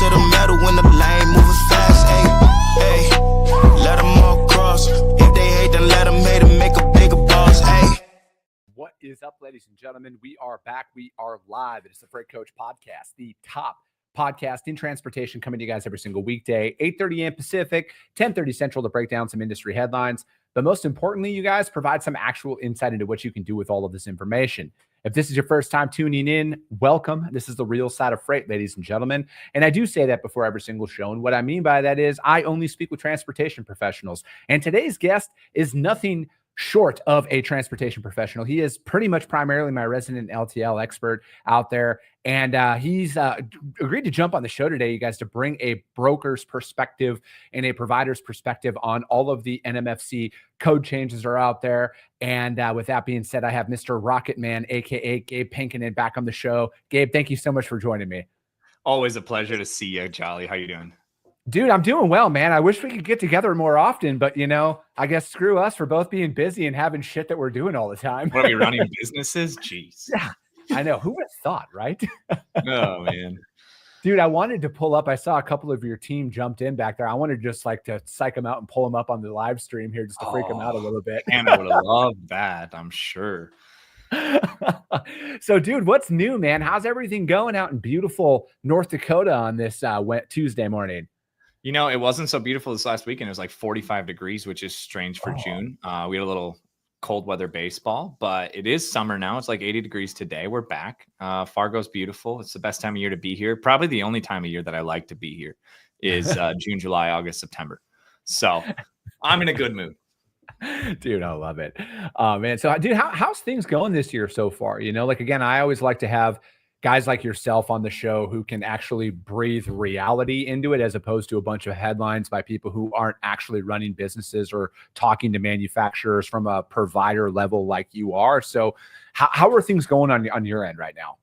to the metal when the lane moving fast. Hey, let them all cross. If they hate, then let them hate and make a bigger boss. Hey. What is up, ladies and gentlemen? We are back. We are live. It is the Freight Coach Podcast, the top podcast in transportation, coming to you guys every single weekday, 8:30 a.m. Pacific, 10:30 Central, to break down some industry headlines. But most importantly, you guys provide some actual insight into what you can do with all of this information. If this is your first time tuning in, welcome. This is the real side of freight, ladies and gentlemen. And I do say that before every single show. And what I mean by that is I only speak with transportation professionals. And today's guest is nothing short of a transportation professional. He is pretty much primarily my resident LTL expert out there. And he's agreed to jump on the show today, you guys, to bring a broker's perspective and a provider's perspective on all of the NMFC code changes that are out there. And with that being said, I have Mr. Rocket Man, aka Gabe Pankonin, back on the show. Gabe, thank you so much for joining me. Always a pleasure to see you, Jolly. How you doing? Dude, I'm doing well, man. I wish we could get together more often, but I guess screw us for both being busy and having shit that we're doing all the time. What are we running businesses? Jeez. Yeah, I know. Who would have thought, right? Oh, man. Dude, I wanted to pull up. I saw a couple of your team jumped in back there. I wanted just to psych them out and pull them up on the live stream here just to freak them out a little bit. And I would have loved that, I'm sure. So, dude, what's new, man? How's everything going out in beautiful North Dakota on this Tuesday morning? It wasn't so beautiful this last weekend. It was like 45 degrees, which is strange for June. We had a little cold weather baseball, but it is summer now. It's like 80 degrees today. We're back. Fargo's beautiful. It's the best time of year to be here. Probably the only time of year that I like to be here is June, July, August, September. So I'm in a good mood. Dude, I love it. Man. So, dude, how's things going this year so far? Again, I always like to have guys like yourself on the show who can actually breathe reality into it, as opposed to a bunch of headlines by people who aren't actually running businesses or talking to manufacturers from a provider level like you are. So how are things going on your end right now?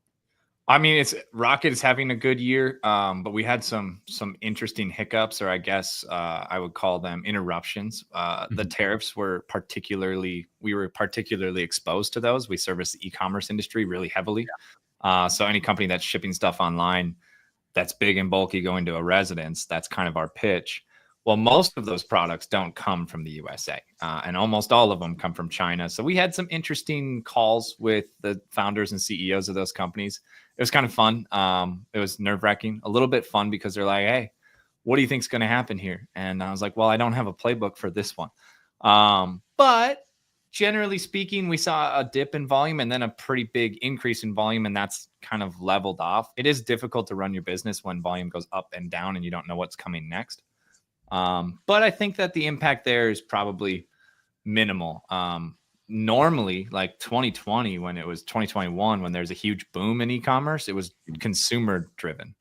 I mean, Rocket is having a good year, but we had some interesting hiccups, or I guess I would call them interruptions. The tariffs we were particularly exposed to those. We service the e-commerce industry really heavily. Yeah. So any company that's shipping stuff online that's big and bulky going to a residence, that's kind of our pitch. Well, most of those products don't come from the USA, and almost all of them come from China. So we had some interesting calls with the founders and CEOs of those companies. It was kind of fun. It was nerve-wracking, a little bit fun, because they're like, hey, what do you think is going to happen here? And I was like, well, I don't have a playbook for this one. But generally speaking, we saw a dip in volume and then a pretty big increase in volume, and that's kind of leveled off. It is difficult to run your business when volume goes up and down and you don't know what's coming next. But I think that the impact there is probably minimal. Normally, like 2020, when it was 2021, when there's a huge boom in e-commerce, it was consumer driven.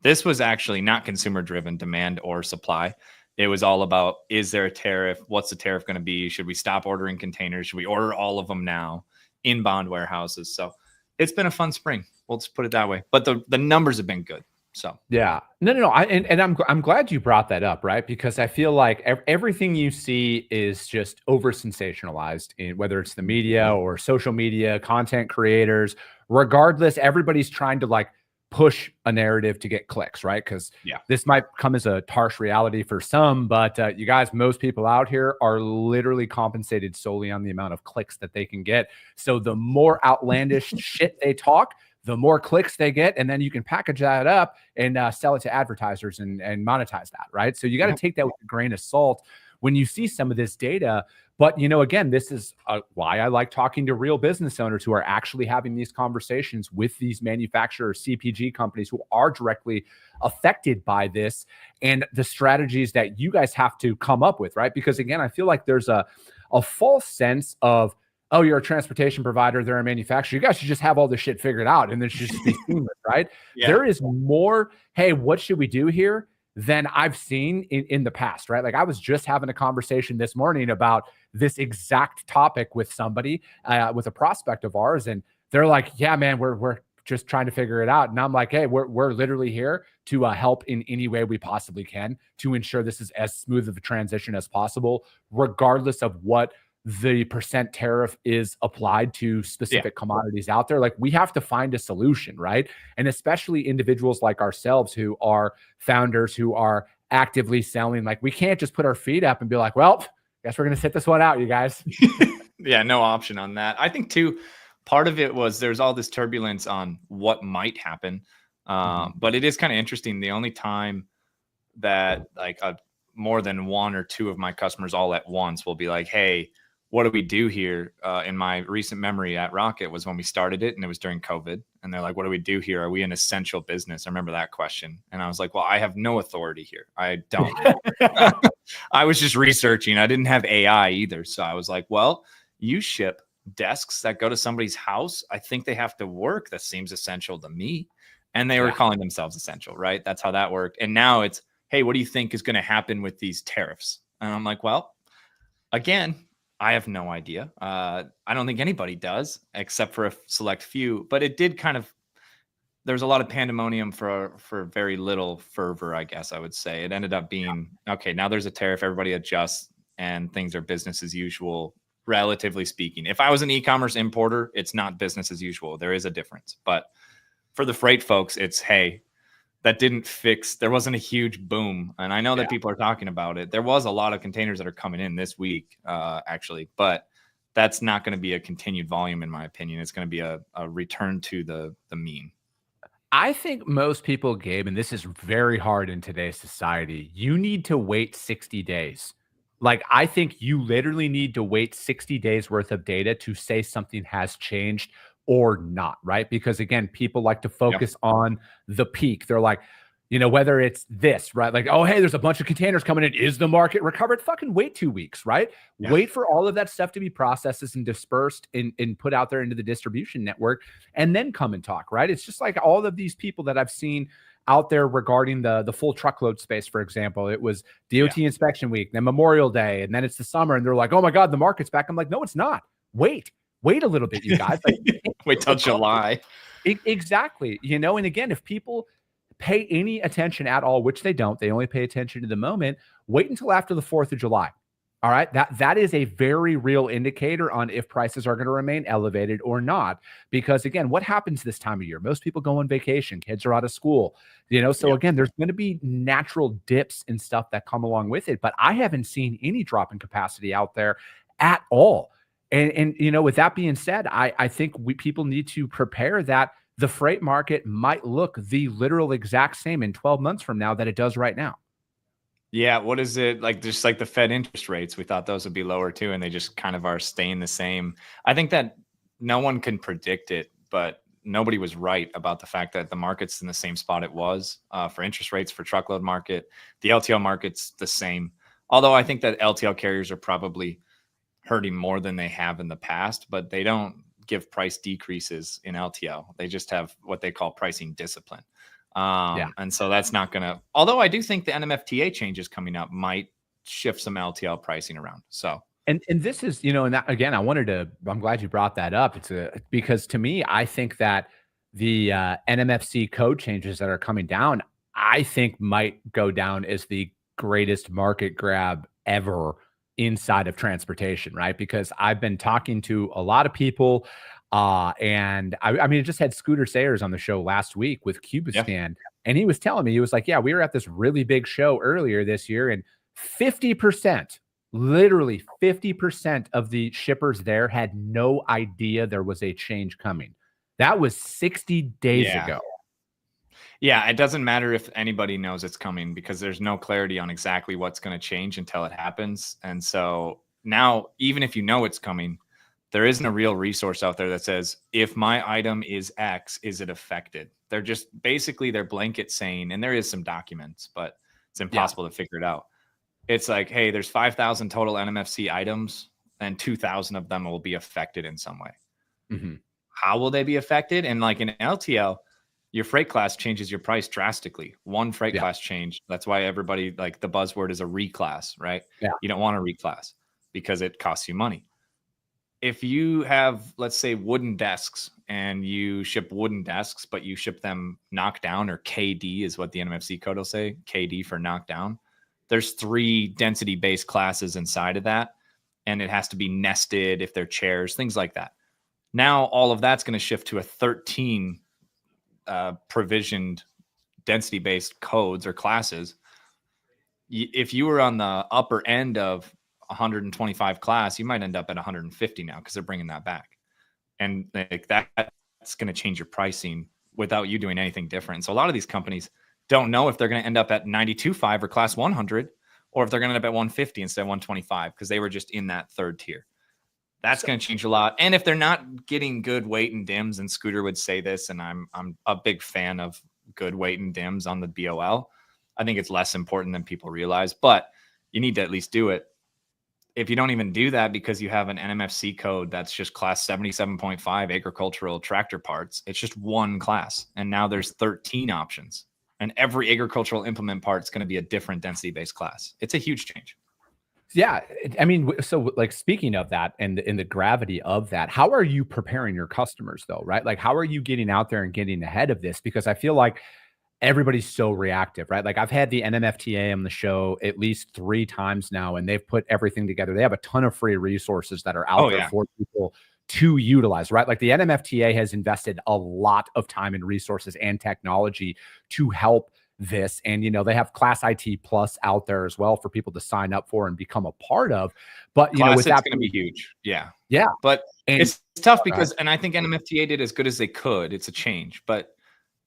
This was actually not consumer driven, demand or supply. It was all about, is there a tariff? What's the tariff going to be? Should we stop ordering containers? Should we order all of them now? Inbound warehouses. So it's been a fun spring. We'll just put it that way. But the numbers have been good. So yeah, no. I'm glad you brought that up, right? Because I feel like everything you see is just over sensationalized, in whether it's the media or social media, content creators. Regardless, everybody's trying to push a narrative to get clicks, right? Because this might come as a harsh reality for some, but you guys, most people out here are literally compensated solely on the amount of clicks that they can get. So the more outlandish shit they talk, the more clicks they get, and then you can package that up and sell it to advertisers and monetize that, right? So you got to take that with a grain of salt when you see some of this data. But, again, this is why I like talking to real business owners who are actually having these conversations with these manufacturers, CPG companies who are directly affected by this, and the strategies that you guys have to come up with, right? Because, again, I feel like there's a false sense of, oh, you're a transportation provider, they're a manufacturer, you guys should just have all this shit figured out and then should just be seamless, right? Yeah. There is more, hey, what should we do here, than I've seen in the past, right? I was just having a conversation this morning about this exact topic with somebody, with a prospect of ours, and they're like, yeah, man, we're just trying to figure it out. And I'm like, hey, we're literally here to help in any way we possibly can to ensure this is as smooth of a transition as possible, regardless of what the percent tariff is applied to specific commodities out there. Like, we have to find a solution, right? And especially individuals like ourselves who are founders, who are actively selling, like, we can't just put our feet up and be like, well, guess we're going to sit this one out, you guys. Yeah, no option on that. I think too, part of it was there's all this turbulence on what might happen. But it is kind of interesting. The only time that like more than one or two of my customers all at once will be like, hey, what do we do here? In my recent memory at Rocket was when we started it, and it was during COVID. And they're like, what do we do here? Are we an essential business? I remember that question. And I was like, well, I have no authority here. I don't. I was just researching. I didn't have AI either. So I was like, well, you ship desks that go to somebody's house. I think they have to work. That seems essential to me. And they were calling themselves essential, right? That's how that worked. And now it's, hey, what do you think is going to happen with these tariffs? And I'm like, well, again, I have no idea. I don't think anybody does, except for a select few. But it did kind of, there's a lot of pandemonium for very little fervor, I guess I would say. It ended up being, okay, now there's a tariff, everybody adjusts, and things are business as usual, relatively speaking. If I was an e-commerce importer, it's not business as usual. There is a difference. But for the freight folks, it's, hey, that didn't fix, there wasn't a huge boom. And I know that people are talking about it. There was a lot of containers that are coming in this week, actually, but that's not going to be a continued volume, in my opinion. It's going to be a return to the mean. I think most people, Gabe, and this is very hard in today's society, you need to wait 60 days. Like, I think you literally need to wait 60 days worth of data to say something has changed or not, right? Because again, people like to focus on the peak. They're like, you know, whether it's this, right? Like, oh, hey, there's a bunch of containers coming in. Is the market recovered? Fucking wait 2 weeks, right? Yeah. Wait for all of that stuff to be processed and dispersed and put out there into the distribution network, and then come and talk, right? It's just like all of these people that I've seen out there regarding the full truckload space, for example. It was DOT inspection week, then Memorial Day, and then it's the summer, and they're like, oh my God, the market's back. I'm like, no, it's not. Wait a little bit, you guys. Like, wait till July. Exactly. You know, and again, if people pay any attention at all, which they don't, they only pay attention to the moment, wait until after the 4th of July. All right. That is a very real indicator on if prices are going to remain elevated or not. Because again, what happens this time of year? Most people go on vacation, kids are out of school, you know, so again, there's going to be natural dips and stuff that come along with it. But I haven't seen any drop in capacity out there at all. And you know, with that being said, I think people need to prepare that the freight market might look the literal exact same in 12 months from now that it does right now. Yeah. What is it like? Just like the Fed interest rates, we thought those would be lower too, and they just kind of are staying the same. I think that no one can predict it, but nobody was right about the fact that the market's in the same spot it was for interest rates, for truckload market. The LTL market's the same. Although I think that LTL carriers are probably hurting more than they have in the past, but they don't give price decreases in LTL. They just have what they call pricing discipline. And so that's not going to, although I do think the NMFTA changes coming up might shift some LTL pricing around. So, and this is, you know, and that, again, I'm glad you brought that up. Because to me, I think that the NMFC code changes that are coming down, I think might go down as the greatest market grab ever inside of transportation, right? Because I've been talking to a lot of people, and I mean, I just had Scooter Sayers on the show last week with Cubiscan, and he was telling me, he was like, yeah, we were at this really big show earlier this year, and 50%, literally 50% of the shippers there had no idea there was a change coming. That was 60 days ago. Yeah, it doesn't matter if anybody knows it's coming, because there's no clarity on exactly what's going to change until it happens. And so now, even if you know it's coming, there isn't a real resource out there that says, if my item is X, is it affected? They're just basically they're blanket saying, and there is some documents, but it's impossible to figure it out. It's like, hey, there's 5,000 total NMFC items, and 2,000 of them will be affected in some way. Mm-hmm. How will they be affected? And like in LTL, your freight class changes your price drastically. One freight class change. That's why everybody, like, the buzzword is a reclass, right? Yeah. You don't want a reclass because it costs you money. If you have, let's say, wooden desks, and you ship wooden desks, but you ship them knocked down, or KD is what the NMFC code will say, KD for knockdown. There's 3 density-based classes inside of that. and it has to be nested if they're chairs, things like that. Now all of that's going to shift to a 13 provisioned density-based codes or classes. If you were on the upper end of 125 class, you might end up at 150 now because they're bringing that back. And like that's going to change your pricing without you doing anything different. So a lot of these companies don't know if they're going to end up at 92.5 or class 100, or if they're going to end up at 150 instead of 125 because they were just in that third tier. That's going to change a lot. And if they're not getting good weight and dims, and Scooter would say this, and I'm a big fan of good weight and dims on the BOL. I think it's less important than people realize, but you need to at least do it. If you don't even do that because you have an NMFC code that's just class 77.5 agricultural tractor parts, it's just one class. And now there's 13 options. And every agricultural implement part is going to be a different density-based class. It's a huge change. Yeah. I mean, so like speaking of that and in the gravity of that, how are you preparing your customers though, right? Like how are you getting out there and getting ahead of this? Because I feel like everybody's so reactive, right? Like I've had the NMFTA on the show at least 3 times now, and they've put everything together. They have a ton of free resources that are out there for people to utilize, right? Like the NMFTA has invested a lot of time and resources and technology to help this. And, you know, they have Class IT Plus out there as well for people to sign up for and become a part of. But, you know, with that, it's going to be huge. Yeah. Yeah. But it's tough because, and I think NMFTA did as good as they could. It's a change, but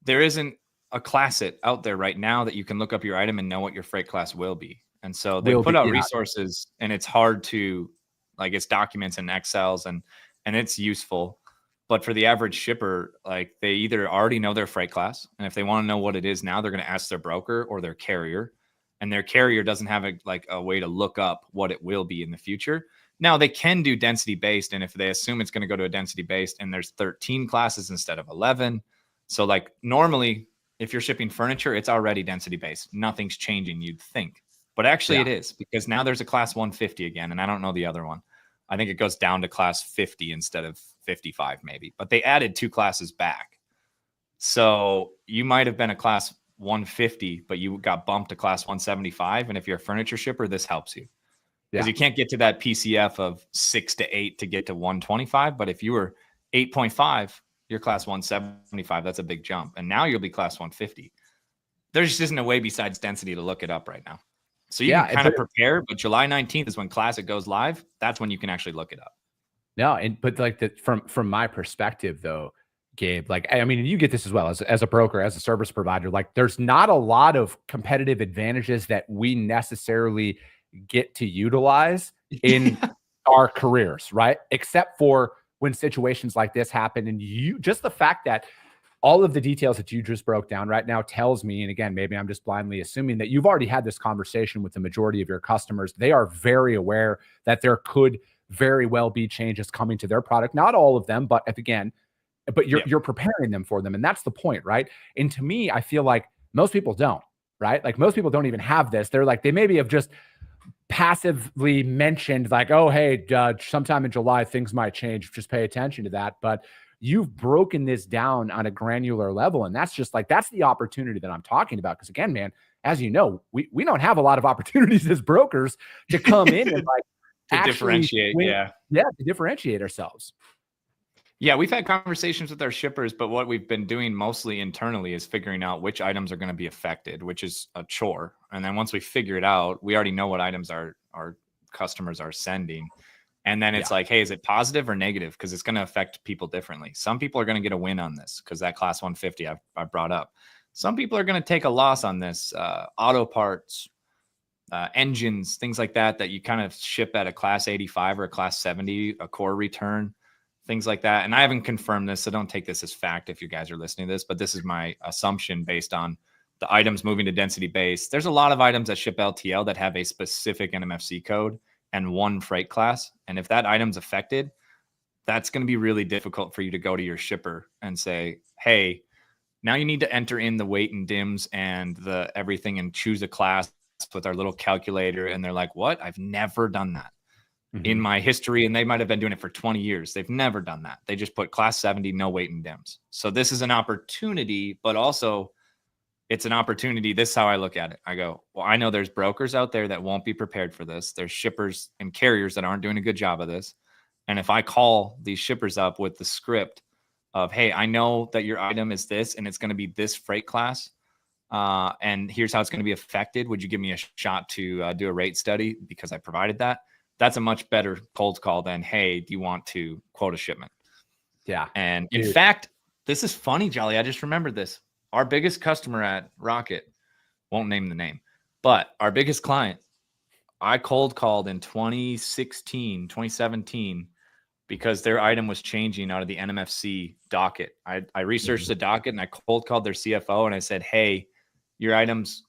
there isn't a class it out there right now that you can look up your item and know what your freight class will be. And so they put out resources, and it's hard to, like, it's documents and Excels and it's useful. But for the average shipper, like, they either already know their freight class, and if they want to know what it is now, they're going to ask their broker or their carrier, and their carrier doesn't have a way to look up what it will be in the future. Now they can do density based, and if they assume it's going to go to a density based, and there's 13 classes instead of 11, so like normally if you're shipping furniture, it's already density based. Nothing's changing, you'd think, but actually it is, because now there's a class 150 again, and I don't know the other one. I think it goes down to class 50 instead of 55 maybe, but they added 2 classes back. So you might have been a class 150, but you got bumped to class 175. And if you're a furniture shipper, this helps you because you can't get to that PCF of 6 to 8 to get to 125. But if you were 8.5, you're class 175. That's a big jump. And now you'll be class 150. There just isn't a way besides density to look it up right now. So you can kind of prepare, but July 19th is when Classic goes live. That's when you can actually look it up. No, but like from my perspective though, Gabe, like, I mean, you get this as well as a broker, as a service provider, like there's not a lot of competitive advantages that we necessarily get to utilize in our careers, right? Except for when situations like this happen. And just the fact that all of the details that you just broke down right now tells me, and again, maybe I'm just blindly assuming that you've already had this conversation with the majority of your customers. They are very aware that there could very well be changes coming to their product. Not all of them, but you're preparing them for them. And that's the point, right? And to me, I feel like most people don't, right? Like most people don't even have this. They're like, they maybe have just passively mentioned like, oh, hey, sometime in July, things might change. Just pay attention to that. But you've broken this down on a granular level. And that's just like, that's the opportunity that I'm talking about. Because again, man, as you know, we don't have a lot of opportunities as brokers to come in and like to differentiate. To differentiate ourselves. Yeah, we've had conversations with our shippers, but what we've been doing mostly internally is figuring out which items are going to be affected, which is a chore. And then once we figure it out, we already know what items our customers are sending. And then it's like, hey, is it positive or negative? Because it's going to affect people differently. Some people are going to get a win on this because that class 150 I brought up. Some people are going to take a loss on this. Auto parts, engines, things like that you kind of ship at a class 85 or a class 70, a core return, things like that. And I haven't confirmed this, so don't take this as fact if you guys are listening to this, but this is my assumption based on the items moving to density base. There's a lot of items that ship LTL that have a specific NMFC code and one freight class. And if that item's affected, that's going to be really difficult for you to go to your shipper and say, hey, now you need to enter in the weight and dims and the everything and choose a class with our little calculator. And they're like, what? I've never done that in my history. And they might've been doing it for 20 years. They've never done that. They just put class 70, no weight and dims. So this is an opportunity, but also it's an opportunity. This is how I look at it. I go, well, I know there's brokers out there that won't be prepared for this. There's shippers and carriers that aren't doing a good job of this. And if I call these shippers up with the script of, hey, I know that your item is this and it's going to be this freight class, and here's how it's going to be affected. Would you give me a shot to do a rate study because I provided that? That's a much better cold call than, hey, do you want to quote a shipment? Yeah. And in fact, this is funny, Jolly. I just remembered this. Our biggest customer at Rocket, won't name the name, but our biggest client, I cold called in 2016, 2017, because their item was changing out of the NMFC docket. I researched the docket and I cold called their CFO and I said, hey, your item's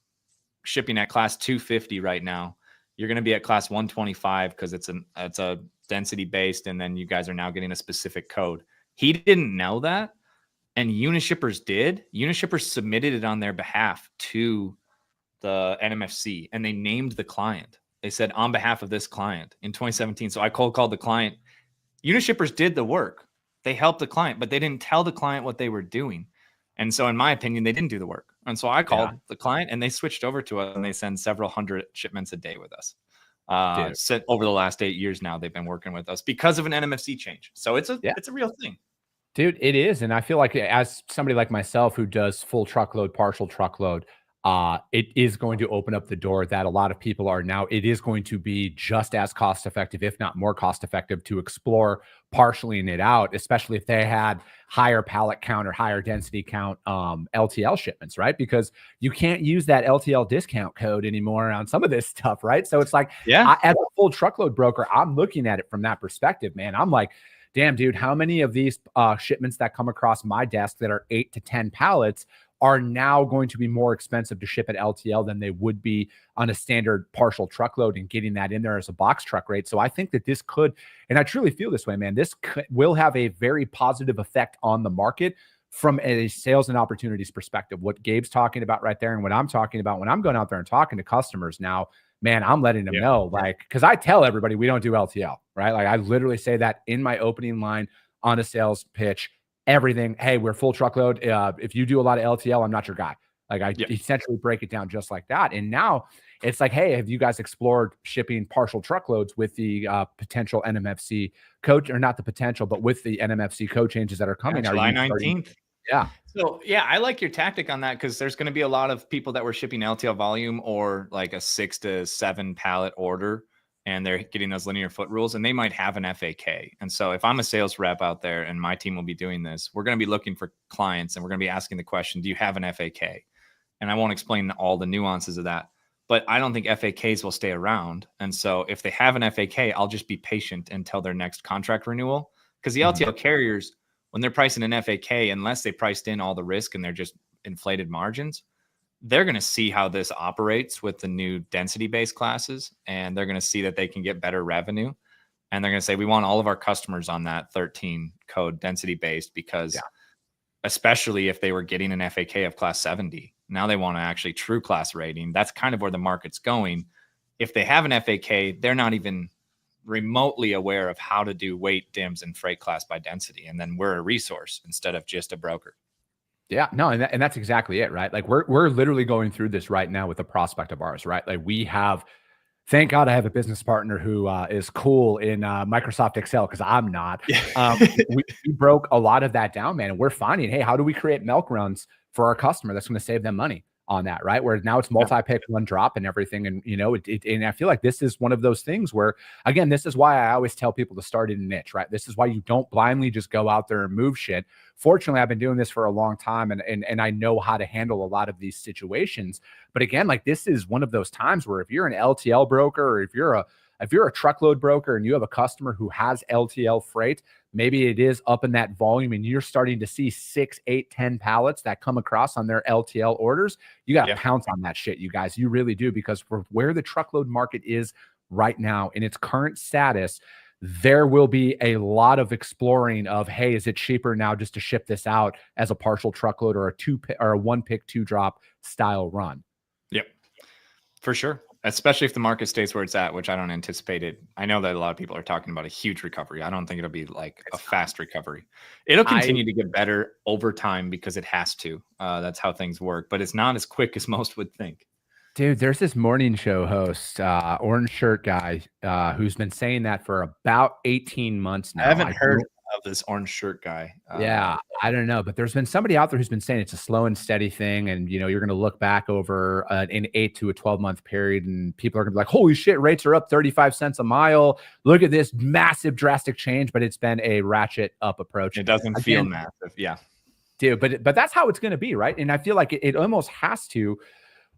shipping at class 250 right now. You're going to be at class 125 because it's a density based, and then you guys are now getting a specific code. He didn't know that, and Unishippers did. Unishippers submitted it on their behalf to the NMFC, and they named the client. They said, on behalf of this client in 2017. So I cold called the client. Unishippers did the work. They helped the client, but they didn't tell the client what they were doing. And so in my opinion, they didn't do the work. And so I called the client and they switched over to us, and they send several hundred shipments a day with us. Over the last 8 years now, they've been working with us because of an NMFC change. So it's a real thing. Dude, it is. And I feel like as somebody like myself who does full truckload, partial truckload, it is going to open up the door that a lot of people are now. It is going to be just as cost effective, if not more cost effective, to explore partialing it out, especially if they had higher pallet count or higher density count LTL shipments, right? Because you can't use that LTL discount code anymore on some of this stuff, right? So it's like, as a full truckload broker, I'm looking at it from that perspective, man. I'm like, damn, dude, how many of these shipments that come across my desk that are 8 to 10 pallets are now going to be more expensive to ship at LTL than they would be on a standard partial truckload, and getting that in there as a box truck rate. So I think that this could, and I truly feel this way, man, this will have a very positive effect on the market from a sales and opportunities perspective. What Gabe's talking about right there and what I'm talking about when I'm going out there and talking to customers now, man, I'm letting them know, like, because I tell everybody we don't do LTL, right? Like I literally say that in my opening line on a sales pitch. Everything. Hey, we're full truckload. If you do a lot of LTL, I'm not your guy. Like I essentially break it down just like that. And now it's like, hey, have you guys explored shipping partial truckloads with the potential NMFC code, or not the potential, but with the NMFC code changes that are coming? July 19th. Yeah. So I like your tactic on that, because there's going to be a lot of people that were shipping LTL volume or like a 6 to 7 pallet order, and they're getting those linear foot rules, and they might have an FAK. And so if I'm a sales rep out there and my team will be doing this, we're going to be looking for clients and we're going to be asking the question, do you have an FAK? And I won't explain all the nuances of that, but I don't think FAKs will stay around. And so if they have an FAK, I'll just be patient until their next contract renewal, because the LTL carriers, when they're pricing an FAK, unless they priced in all the risk and they're just inflated margins, they're going to see how this operates with the new density-based classes, and they're going to see that they can get better revenue. And they're going to say, we want all of our customers on that 13 code density-based, because especially if they were getting an FAK of class 70, now they want to actually true class rating. That's kind of where the market's going. If they have an FAK, they're not even remotely aware of how to do weight, dims, and freight class by density. And then we're a resource instead of just a broker. Yeah, no, and that's exactly it, right? Like we're literally going through this right now with a prospect of ours, right? Like we have, thank God I have a business partner who is cool in Microsoft Excel, because I'm not. We broke a lot of that down, man, and we're finding, hey, how do we create milk runs for our customer that's going to save them money on that, right? Where now it's multi-pick, one drop and everything. And, you know, and I feel like this is one of those things where, again, this is why I always tell people to start in a niche, right? This is why you don't blindly just go out there and move shit. Fortunately, I've been doing this for a long time, and I know how to handle a lot of these situations. But again, like this is one of those times where if you're an LTL broker, or if you're a truckload broker and you have a customer who has LTL freight, maybe it is up in that volume and you're starting to see 6, 8, 10 pallets that come across on their LTL orders, you got to pounce on that shit, you guys. You really do, because for where the truckload market is right now in its current status, there will be a lot of exploring of, hey, is it cheaper now just to ship this out as a partial truckload or a one pick, two drop style run? Yep, for sure. especially if the market stays where it's at, which I don't anticipate it. I know that a lot of people are talking about a huge recovery. I don't think it'll be like a fast recovery. It'll continue to get better over time because it has to. That's how things work, but it's not as quick as most would think. Dude, there's this morning show host, orange shirt guy, who's been saying that for about 18 months now. I haven't heard of this orange shirt guy. Yeah, I don't know, but there's been somebody out there who's been saying it's a slow and steady thing, and you're going to look back over an 8 to a 12-month period, and people are going to be like, "Holy shit, rates are up 35 cents a mile! Look at this massive, drastic change." But it's been a ratchet up approach. It doesn't feel massive, yeah, dude. But that's how it's going to be, right? And I feel like it almost has to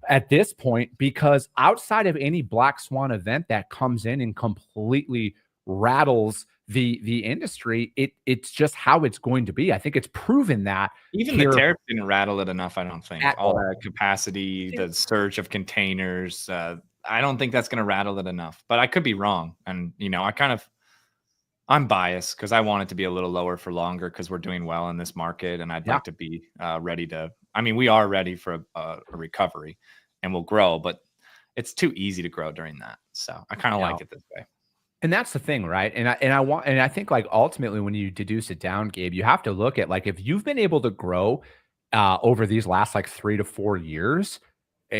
at this point, because outside of any black swan event that comes in and completely rattles the industry, it's just how it's going to be. I think it's proven that even the tariffs didn't rattle it enough. I don't think all that capacity, the surge of containers. I don't think that's going to rattle it enough, but I could be wrong. And I'm biased because I want it to be a little lower for longer because we're doing well in this market, and I'd like to be ready to. I mean, we are ready for a recovery, and we'll grow, but it's too easy to grow during that. So I kind of like it this way. And that's the thing, right? And I think like ultimately when you deduce it down, Gabe, you have to look at like if you've been able to grow over these last like 3 to 4 years,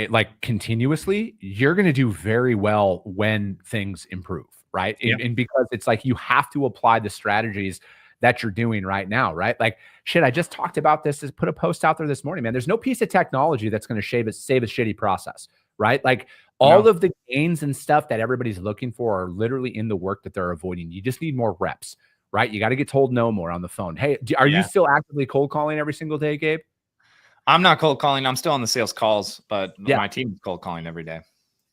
like continuously, you're going to do very well when things improve, right? And because it's like you have to apply the strategies that you're doing right now, right? Like shit, I just talked about this. Put a post out there this morning, man. There's no piece of technology that's going to save a shitty process, right? Like all of the gains and stuff that everybody's looking for are literally in the work that they're avoiding. You just need more reps, right? You got to get told no more on the phone. Hey, are you still actively cold calling every single day, Gabe? I'm not cold calling. I'm still on the sales calls, but my team is cold calling every day.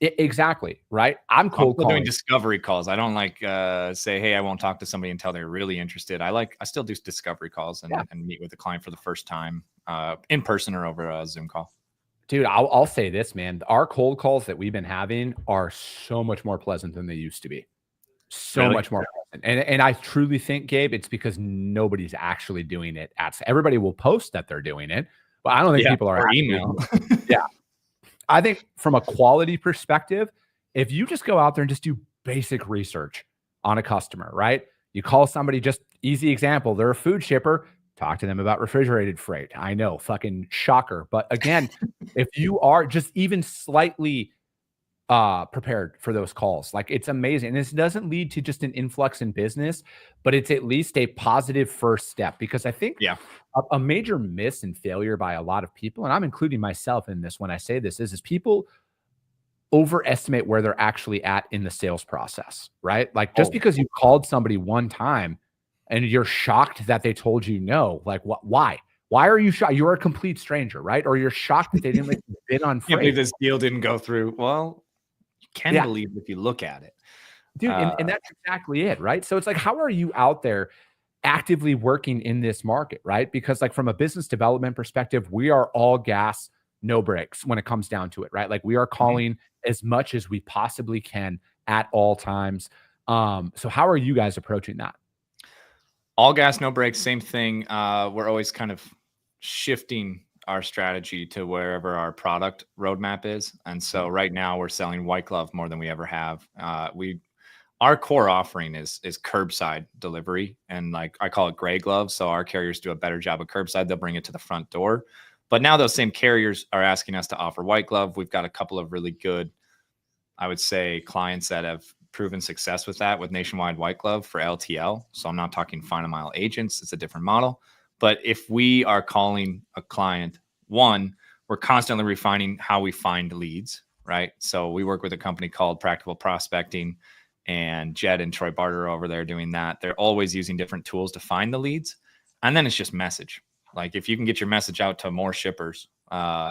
Exactly, right? I'm cold calling. Doing discovery calls. I don't like say, hey, I won't talk to somebody until they're really interested. I still do discovery calls and meet with the client for the first time in person or over a Zoom call. Dude, I'll say this, man. Our cold calls that we've been having are so much more pleasant than they used to be. So much more pleasant. And I truly think, Gabe, it's because nobody's actually doing it. Everybody will post that they're doing it, but I don't think people are email. I think from a quality perspective, if you just go out there and just do basic research on a customer, right? You call somebody, just easy example, they're a food shipper. Talk to them about refrigerated freight. I know, fucking shocker. But again, if you are just even slightly prepared for those calls, like it's amazing. And this doesn't lead to just an influx in business, but it's at least a positive first step. Because I think a major miss and failure by a lot of people, and I'm including myself in this when I say this, is people overestimate where they're actually at in the sales process, right? Like just because you called somebody one time and you're shocked that they told you no, like why? Why are you shocked? You're a complete stranger, right? Or you're shocked that they didn't let you bid on freight. Can't believe this deal didn't go through. Well, you can believe if you look at it. Dude, and that's exactly it, right? So it's like, how are you out there actively working in this market, right? Because like from a business development perspective, we are all gas, no brakes when it comes down to it, right? Like we are calling as much as we possibly can at all times. So how are you guys approaching that? All gas, no brakes, same thing. We're always kind of shifting our strategy to wherever our product roadmap is. And so right now we're selling white glove more than we ever have. Our core offering is curbside delivery, and like I call it gray gloves. So our carriers do a better job of curbside. They'll bring it to the front door. But now those same carriers are asking us to offer white glove. We've got a couple of really good, I would say, clients that have proven success with that, with nationwide white glove for LTL. So I'm not talking final mile agents. It's a different model. But if we are calling a client, one, we're constantly refining how we find leads, right? So we work with a company called Practical Prospecting, and Jed and Troy Barter are over there doing that. They're always using different tools to find the leads. And then it's just message. Like if you can get your message out to more shippers,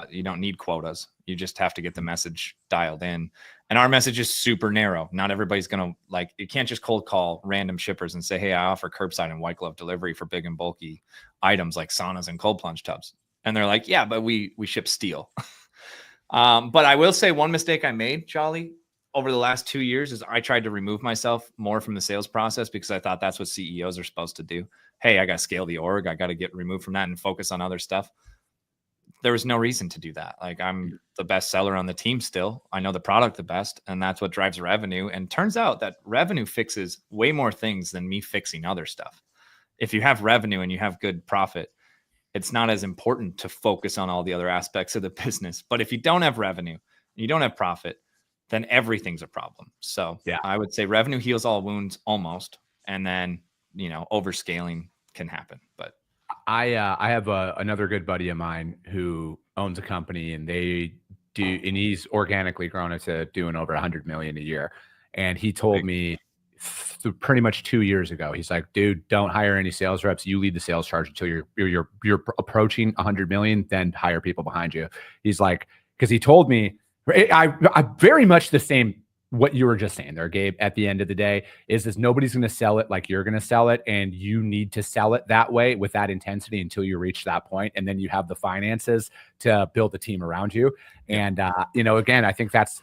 you don't need quotas. You just have to get the message dialed in. And our message is super narrow. Not everybody's going to like, you can't just cold call random shippers and say, hey, I offer curbside and white glove delivery for big and bulky items like saunas and cold plunge tubs. And they're like, yeah, but we ship steel. But I will say one mistake I made, Charlie, over the last 2 years is I tried to remove myself more from the sales process because I thought that's what CEOs are supposed to do. Hey, I got to scale the org. I got to get removed from that and focus on other stuff. there was no reason to do that. Like, I'm the best seller on the team still. I know the product the best, and that's what drives revenue. And turns out that revenue fixes way more things than me fixing other stuff. If you have revenue and you have good profit, it's not as important to focus on all the other aspects of the business. But if you don't have revenue, you don't have profit, then everything's a problem. So yeah, I would say revenue heals all wounds almost. And then, overscaling can happen. But I have another good buddy of mine who owns a company, and he's organically grown it to doing over 100 million a year. And he told me pretty much 2 years ago, he's like, dude, don't hire any sales reps. You lead the sales charge until you're approaching 100 million, then hire people behind you. He's like, because he told me, I very much the same, what you were just saying there, Gabe. At the end of the day, is nobody's going to sell it like you're going to sell it, and you need to sell it that way with that intensity until you reach that point, and then you have the finances to build the team around you. And again, I think that's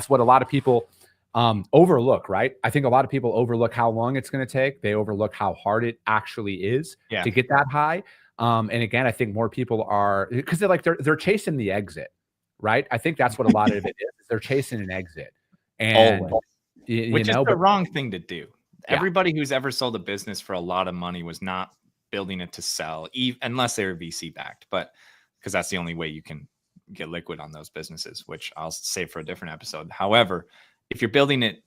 what a lot of people overlook, right? I think a lot of people overlook how long it's going to take. They overlook how hard it actually is to get that high. And again, I think more people are, because they're chasing the exit, right? I think that's what a lot of it is. They're chasing an exit. And which is the wrong thing to do. Everybody who's ever sold a business for a lot of money was not building it to sell, unless they were VC backed, but because that's the only way you can get liquid on those businesses, which I'll save for a different episode. However, if you're building it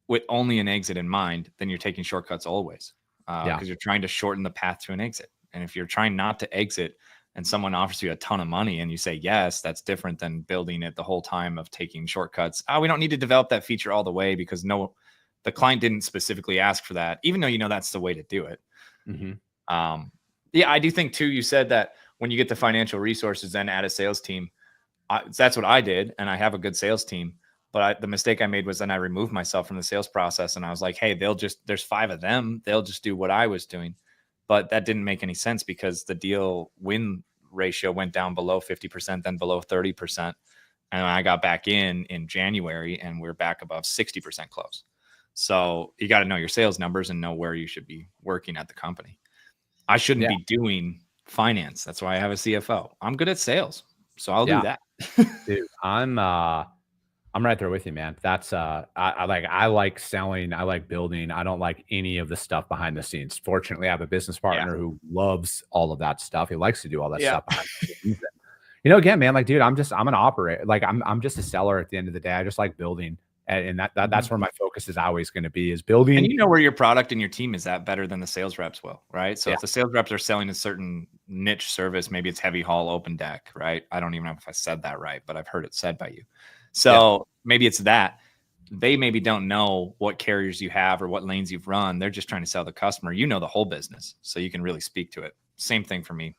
with only an exit in mind, then you're taking shortcuts always, because you're trying to shorten the path to an exit. And if you're trying not to exit and someone offers you a ton of money and you say yes, that's different than building it the whole time of taking shortcuts. We don't need to develop that feature all the way because the client didn't specifically ask for that, even though that's the way to do it. Mm-hmm. I do think too, you said that when you get the financial resources, then add a sales team. That's what I did, and I have a good sales team. But the mistake I made was then I removed myself from the sales process, and I was like, hey, there's 5 of them. They'll just do what I was doing. But that didn't make any sense because the deal win ratio went down below 50%, then below 30%. And I got back in January, and we're back above 60% close. So you got to know your sales numbers and know where you should be working at the company. I shouldn't be doing finance. That's why I have a CFO. I'm good at sales, so I'll do that. Dude, I'm right there with you, man. That's I like selling. I like building. I don't like any of the stuff behind the scenes. Fortunately, I have a business partner who loves all of that stuff. He likes to do all that stuff behind the scenes. Again, man, dude, I'm an operator. I'm just a seller at the end of the day. I just like building. And that's where my focus is always going to be, is building. And where your product and your team is at better than the sales reps will, right? So if the sales reps are selling a certain niche service, maybe it's heavy haul open deck, right? I don't even know if I said that right, but I've heard it said by you. So maybe it's that they maybe don't know what carriers you have or what lanes you've run. They're just trying to sell the customer. The whole business, so you can really speak to it. Same thing for me.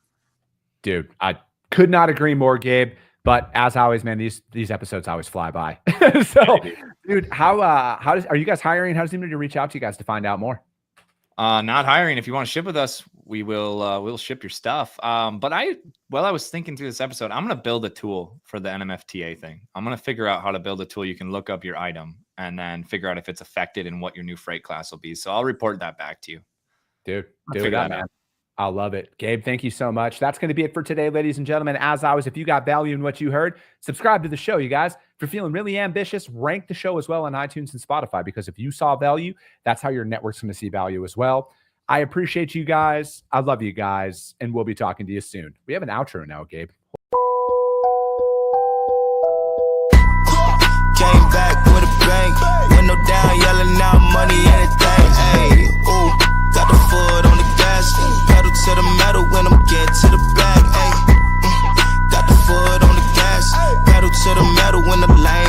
Dude, I could not agree more, Gabe. But as always, man, these episodes always fly by. So, dude, are you guys hiring? How does anybody reach out to you guys to find out more? Not hiring. If you want to ship with us, we'll ship your stuff. But I was thinking through this episode, I'm going to build a tool for the NMFTA thing. I'm going to figure out how to build a tool. You can look up your item and then figure out if it's affected and what your new freight class will be. So I'll report that back to you. Dude, do that, man. I love it. Gabe, thank you so much. That's going to be it for today, ladies and gentlemen. As always, if you got value in what you heard, subscribe to the show, you guys. If you're feeling really ambitious, rank the show as well on iTunes and Spotify, because if you saw value, that's how your network's going to see value as well. I appreciate you guys. I love you guys, and we'll be talking to you soon. We have an outro now, Gabe. Came back with a bang. Window down, yelling out money, anything. Hey, ooh, got the foot on the gas. Pedal to the metal when I'm getting to the back. Hey, got the foot on the gas. Pedal to the metal when the lane.